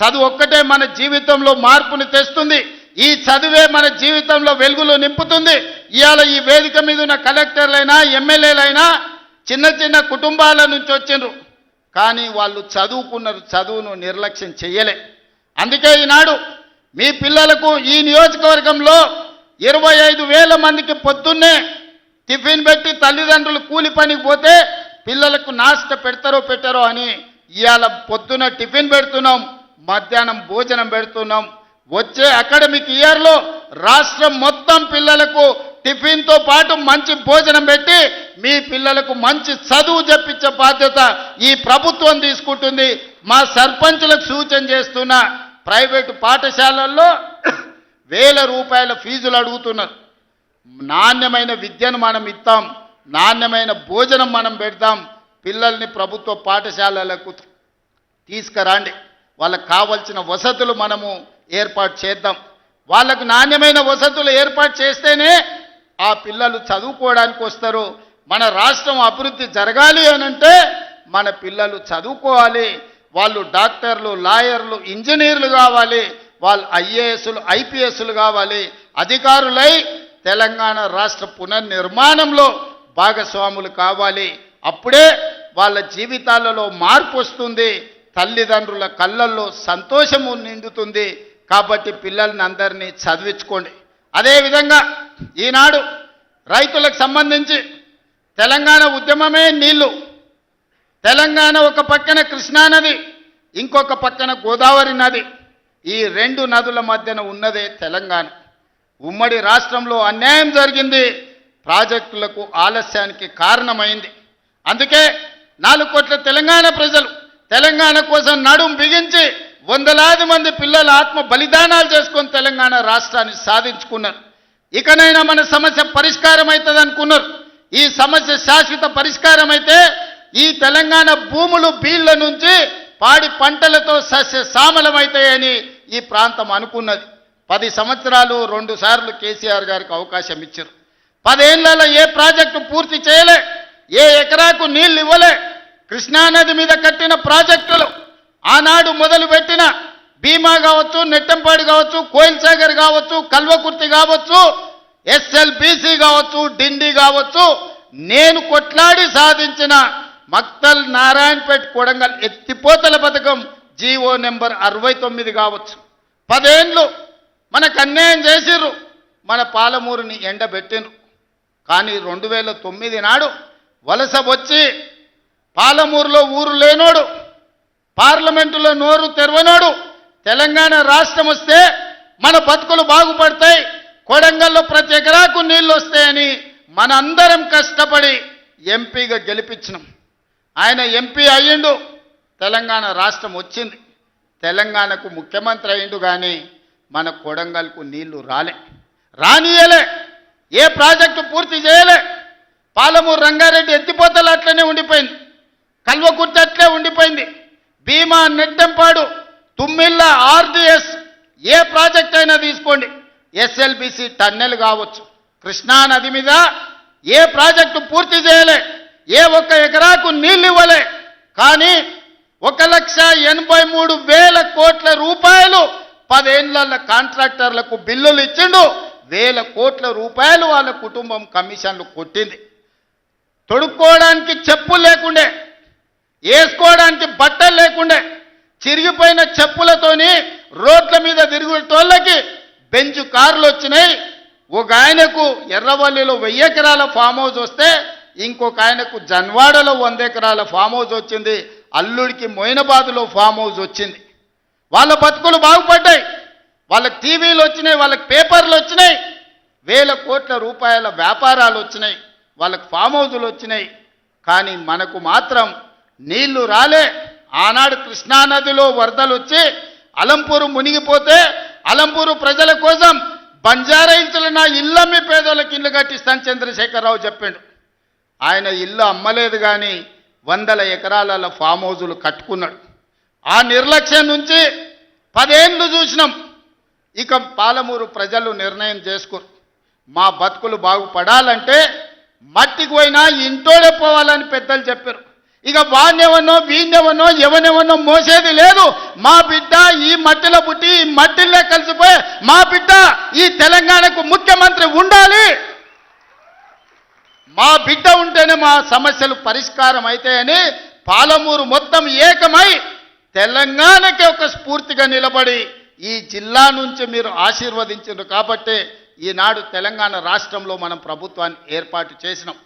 చదువు ఒక్కటే మన జీవితంలో మార్పుని తెస్తుంది. ఈ చదువే మన జీవితంలో వెలుగులు నింపుతుంది. ఇవాళ ఈ వేదిక మీద ఉన్న కలెక్టర్లైనా ఎమ్మెల్యేలైనా చిన్న చిన్న కుటుంబాల నుంచి వచ్చిండ్రు, కానీ వాళ్ళు చదువుకున్నారు, చదువును నిర్లక్ష్యం చెయ్యలే. అందుకే ఈనాడు మీ పిల్లలకు ఈ నియోజకవర్గంలో 25,000 మందికి పొద్దున్నే టిఫిన్ పెట్టి తల్లిదండ్రులు కూలి పనికి పోతే పిల్లలకు నాష్ట పెట్టారో అని ఇవాళ పొద్దున టిఫిన్ పెడుతున్నాం, మధ్యాహ్నం భోజనం పెడుతున్నాం. వచ్చే అకాడమిక్ ఇయర్లో రాష్ట్రం మొత్తం పిల్లలకు టిఫిన్తో పాటు మంచి భోజనం పెట్టి మీ పిల్లలకు మంచి చదువు చెప్పించే బాధ్యత ఈ ప్రభుత్వం తీసుకుంటుంది. మా సర్పంచులకు సూచన చేస్తున్న ప్రైవేటు పాఠశాలల్లో 1,000 రూపాయల ఫీజులు అడుగుతున్నారు. నాణ్యమైన విద్యను మనం ఇస్తాం, నాణ్యమైన భోజనం మనం పెడతాం. పిల్లల్ని ప్రభుత్వ పాఠశాలలకు తీసుకురండి, వాళ్ళకు కావాల్సిన వసతులు మనము ఏర్పాటు చేద్దాం. వాళ్ళకు నాణ్యమైన వసతులు ఏర్పాటు చేస్తేనే ఆ పిల్లలు చదువుకోవడానికి వస్తారు. మన రాష్ట్రం అభివృద్ధి జరగాలి అనంటే మన పిల్లలు చదువుకోవాలి. వాళ్ళు డాక్టర్లు, లాయర్లు, ఇంజనీర్లు కావాలి, వాళ్ళు ఐఏఎస్లు, ఐపీఎస్లు కావాలి, అధికారులై తెలంగాణ రాష్ట్ర పునర్నిర్మాణంలో భాగస్వాములు కావాలి. అప్పుడే వాళ్ళ జీవితాలలో మార్పు వస్తుంది, తల్లిదండ్రుల కళ్ళల్లో సంతోషము నిండుతుంది. కాబట్టి పిల్లల్ని అందరినీ చదివించుకోండి. అదేవిధంగా ఈనాడు రైతులకు సంబంధించి తెలంగాణ ఉద్యమమే నీళ్లు. తెలంగాణ ఒక పక్కన కృష్ణానది, ఇంకొక పక్కన గోదావరి నది. ఈ 2 నదుల మధ్యన ఉన్నదే తెలంగాణ. ఉమ్మడి రాష్ట్రంలో అన్యాయం జరిగింది, ప్రాజెక్టులకు ఆలస్యానికి కారణమైంది. అందుకే 4 కోట్ల తెలంగాణ ప్రజలు తెలంగాణ కోసం నడుం బిగించి వందలాది మంది పిల్లలు ఆత్మ బలిదానాలు చేసుకొని తెలంగాణ రాష్ట్రాన్ని సాధించుకున్నారు. ఇకనైనా మన సమస్య పరిష్కారం అవుతుంది అనుకున్నారు. ఈ సమస్య శాశ్వత పరిష్కారం అయితే ఈ తెలంగాణ భూములు బీళ్ల నుంచి పాడి పంటలతో సస్య సామలమవుతాయని ఈ ప్రాంతం అనుకున్నది. 10 సంవత్సరాలు 2 సార్లు కేసీఆర్ గారికి అవకాశం ఇచ్చారు. 10 ఏళ్లలో ఏ ప్రాజెక్టు పూర్తి చేయలే, ఏ ఎకరాకు నీళ్లు ఇవ్వలే. కృష్ణానది మీద కట్టిన ప్రాజెక్టులు ఆనాడు మొదలుపెట్టిన భీమా కావచ్చు, నెట్టంపాడు కావచ్చు, కోయిల్ సాగర్ కావచ్చు, కల్వకుర్తి కావచ్చు, ఎస్ఎల్బీసీ కావచ్చు, డిండి కావచ్చు, నేను కొట్లాడి సాధించిన మక్తల్, నారాయణపేట్, కొడంగల్ ఎత్తిపోతల పథకం జీవో నెంబర్ 69 కావచ్చు. 10 ఏళ్ళు మనకు అన్యాయం చేసిర్రు, మన పాలమూరుని ఎండబెట్టిండ్రు. కానీ 2009 నాడు వలస వచ్చి పాలమూరులో ఊరు లేనోడు, పార్లమెంటులో నోరు తెరవనోడు తెలంగాణ రాష్ట్రం వస్తే మన బతుకులు బాగుపడతాయి, కొడంగల్లో ప్రతి ఎకరాకు నీళ్ళు వస్తాయని మనందరం కష్టపడి ఎంపీగా గెలిపించినాం. ఆయన ఎంపీ అయ్యిండు, తెలంగాణ రాష్ట్రం వచ్చింది, తెలంగాణకు ముఖ్యమంత్రి అయ్యిండు. కానీ మన కొడంగల్కు నీళ్లు రానియలే, ఏ ప్రాజెక్టు పూర్తి చేయలే. పాలమూరు రంగారెడ్డి ఎత్తిపోతలు అట్లనే ఉండిపోయింది, కల్వకుర్తి అట్లే ఉండిపోయింది. భీమా, నెట్టంపాడు, తుమ్మిళ్ళ, ఆర్డిఎస్ ఏ ప్రాజెక్ట్ అయినా తీసుకోండి, ఎస్ఎల్బిసి టన్నెల్ కావచ్చు, కృష్ణా నది మీద ఏ ప్రాజెక్టు పూర్తి చేయలే, ఏ ఒక్క ఎకరాకు నీళ్ళు ఇవ్వలే. కానీ 1,83,000 కోట్ల రూపాయలు 10 ఏళ్ల కాంట్రాక్టర్లకు బిల్లులు ఇచ్చిండు. 1,000 కోట్ల రూపాయలు వాళ్ళ కుటుంబం కమిషన్లు కొట్టింది. తొడుక్కోవడానికి చెప్పులు లేకుండే, వేసుకోవడానికి బట్టలు లేకుండే, చిరిగిపోయిన చెప్పులతోని రోడ్ల మీద తిరుగుతోళ్ళకి బెంచ్ కార్లు వచ్చినాయి. ఒక ఆయనకు ఎర్రవల్లిలో 1000 ఎకరాల ఫామ్ హౌస్ వస్తే ఇంకొక ఆయనకు జన్వాడలో 100 ఎకరాల ఫామ్ హౌస్ వచ్చింది, అల్లుడికి మొయినాబాద్లో ఫామ్ హౌస్ వచ్చింది. వాళ్ళ బతుకులు బాగుపడ్డాయి, వాళ్ళకి టీవీలు వచ్చినాయి, వాళ్ళకి పేపర్లు వచ్చినాయి, 1,000 కోట్ల రూపాయల వ్యాపారాలు వచ్చినాయి, వాళ్ళకి ఫామ్ హౌజులు వచ్చినాయి. కానీ మనకు మాత్రం నీళ్లు రాలే. ఆనాడు కృష్ణానదిలో వరదలు వచ్చి అలంపూరు మునిగిపోతే అలంపూరు ప్రజల కోసం బంజారాయిల్స్లో నా ఇల్లమ్మి పేదోళ్ళకి ఇల్లు కట్టిస్తాను చంద్రశేఖరరావు చెప్పిండు. ఆయన ఇల్లు అమ్మలేదు, కానీ 100 ఎకరాల ఫామ్ హౌజులు కట్టుకున్నాడు. ఆ నిర్లక్ష్యం నుంచి 10 ఏళ్ళు చూసినాం. ఇక పాలమూరు ప్రజలు నిర్ణయం చేసుకోరు, మా బతుకులు బాగుపడాలంటే మట్టికి పోయినా ఇంటోడే పోవాలని పెద్దలు చెప్పారు. ఇక వాణ్యవనో వీణ్యవనో ఎవనెవనో మోసేది లేదు. మా బిడ్డ ఈ మట్టిలో పుట్టి ఈ మట్టిలో కలిసిపోయి మా బిడ్డ ఈ తెలంగాణకు ముఖ్యమంత్రి ఉండాలి. మా బిడ్డ ఉంటేనే మా సమస్యలు పరిష్కారం అవుతాయని పాలమూరు మొత్తం ఏకమై తెలంగాణకి ఒక స్ఫూర్తిగా నిలబడి ఈ జిల్లా నుంచి మీరు ఆశీర్వదించారు కాబట్టి ఈనాడు తెలంగాణ రాష్ట్రంలో మనం ప్రభుత్వాన్ని ఏర్పాటు చేసినాం.